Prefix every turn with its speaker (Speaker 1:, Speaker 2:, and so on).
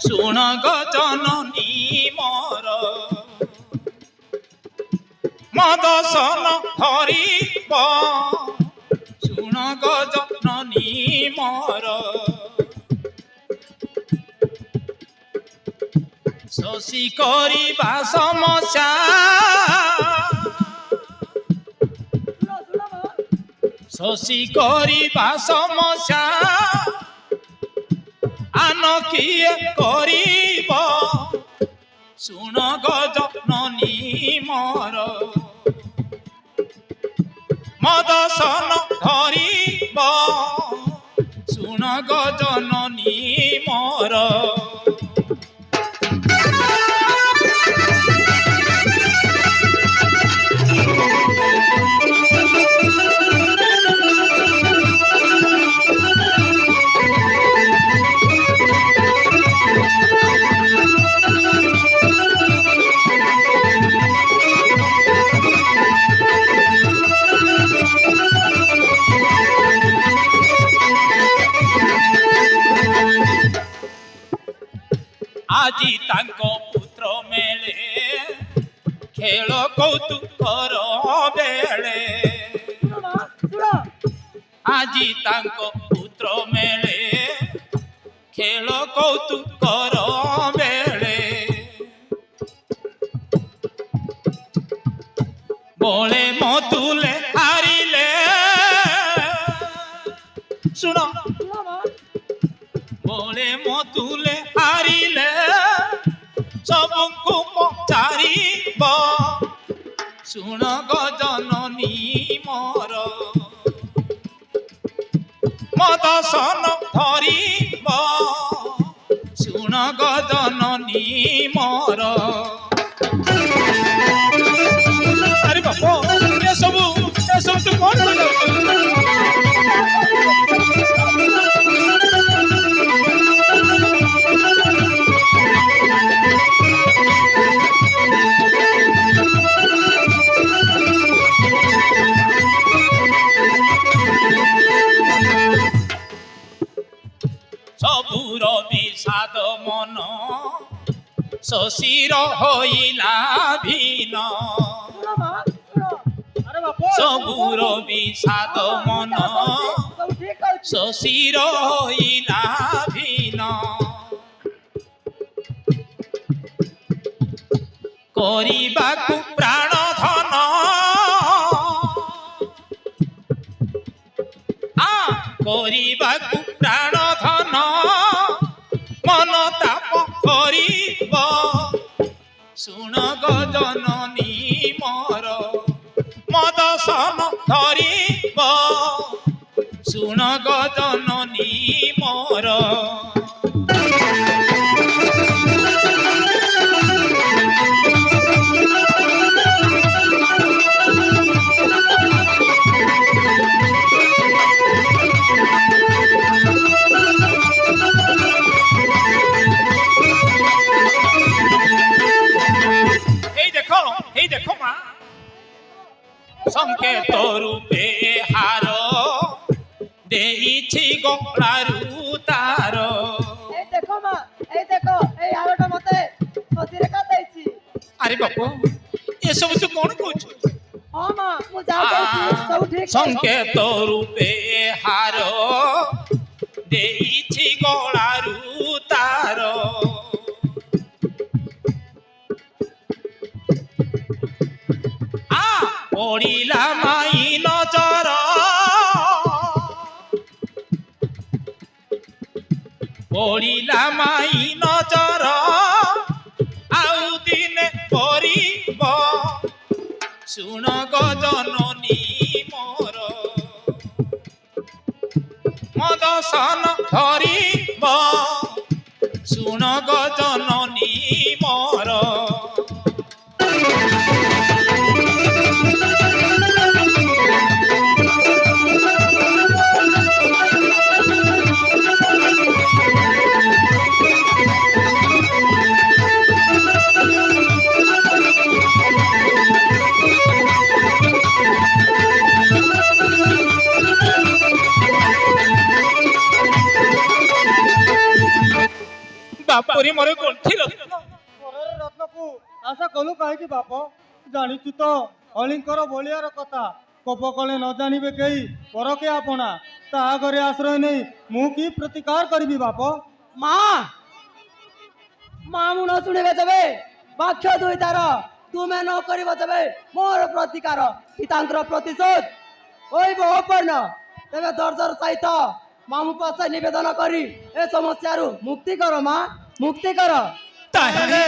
Speaker 1: ଶୁଣ ଗ ଜନନୀ ମୋର ମଦସନ ଧରିବ ଶୁଣ ଗ ଜନନୀ ମୋର ଶୋଷି କରିବା ସମସ୍ୟା ଶୋଷି କରିବା ସମସ୍ୟା ଆନ କିଏ କରିବ ଶୁଣ ଗ ଜନନୀ ମୋର ମଦସନ ଧରିବ ଶୁଣ ଗ ଜନନୀ ମୋର ଆଜି ତାଙ୍କ ପୁତ୍ର ମେଳେ ଖେଳ କୌତୁକର ବେଳେ ଆଜି ତାଙ୍କ ପୁତ୍ର ମେଳେ ଖେଳ କୌତୁକର ବେଳେ ବଳେ ମଧୁଲେ ହାରିଲେ ଶୁଣ বলে মতুলে হারিলে সবଙ୍କୁ পচারিব শুণ গ জননী মোর মদসন ধরিব শুণ গ জননী মোর আরে বাপ এসবু তু কোন ସବୁର বিষাদ মন শশীর হইলা ভিন ସବୁର বিষাদ মন শশীর হইলা ভিন କରିବାକୁ ପ୍ରାଣ ଧନ କରିବାକୁ ପ୍ରାଣ ଧନ ମନ ତାପ କରିବ ଶୁଣ ଗ ଜନନୀ ମୋର ମଦସନ ଧରିବ ଶୁଣ ଗ ଜନନୀ ମୋର সংকেত রূপে হার দেইছি গলারু তার
Speaker 2: এই দেখো মা এই দেখো এই হারটা মতে সসিরে কাটাইছি
Speaker 1: আরে বাপ এসব তুই কোন কইছো
Speaker 2: হ্যাঁ মা মু যা কইছি সব ঠিক
Speaker 1: সংকেত রূপে হার দেইছি গলারু তার পড়িলা মাই নজর পড়িলা মাই নজর আউ দিনে পড়িব শুণ গ জননী মোর মদসন ধরিব শুণ গ জননী মোর ବାପରି ମୋର ଗଣ୍ଠି ରତ୍ନ
Speaker 3: ପରର ରତ୍ନକୁ ଆଶା କଲୁ କାହିଁକି ବାପ? ଜାଣିଛୁ ତ ଅଳିଙ୍କର ବଳିଆର କଥା, କୋପ କଲେ ନ ଜାଣିବେ କେହି ପରକେ ଆପଣା। ତା ଘରେ ଆଶ୍ରୟ ନେଇ ମୁଁ କି ପ୍ରତିକାର କରିବି ବାପ?
Speaker 2: ମା ମା ମୁଁ ନ ଶୁଣିବେ ତେବେ ବାକ୍ୟ ଦୁଇ ତାର ତୁମେ ନ କରିବ ତେବେ ମୋର ପ୍ରତିକାର ପିତାଙ୍କର ପ୍ରତିଶୋଧ ହୋଇବ ଅପର୍ଣ୍ଣ। ତେବେ ଦର୍ଜର ସହିତ ମାମୁ ପାଖେ ନିବେଦନ କରି ଏ ସମସ୍ୟାରୁ ମୁକ୍ତି କର ମା, ମୁକ୍ତି କର।
Speaker 1: ତାହେଲେ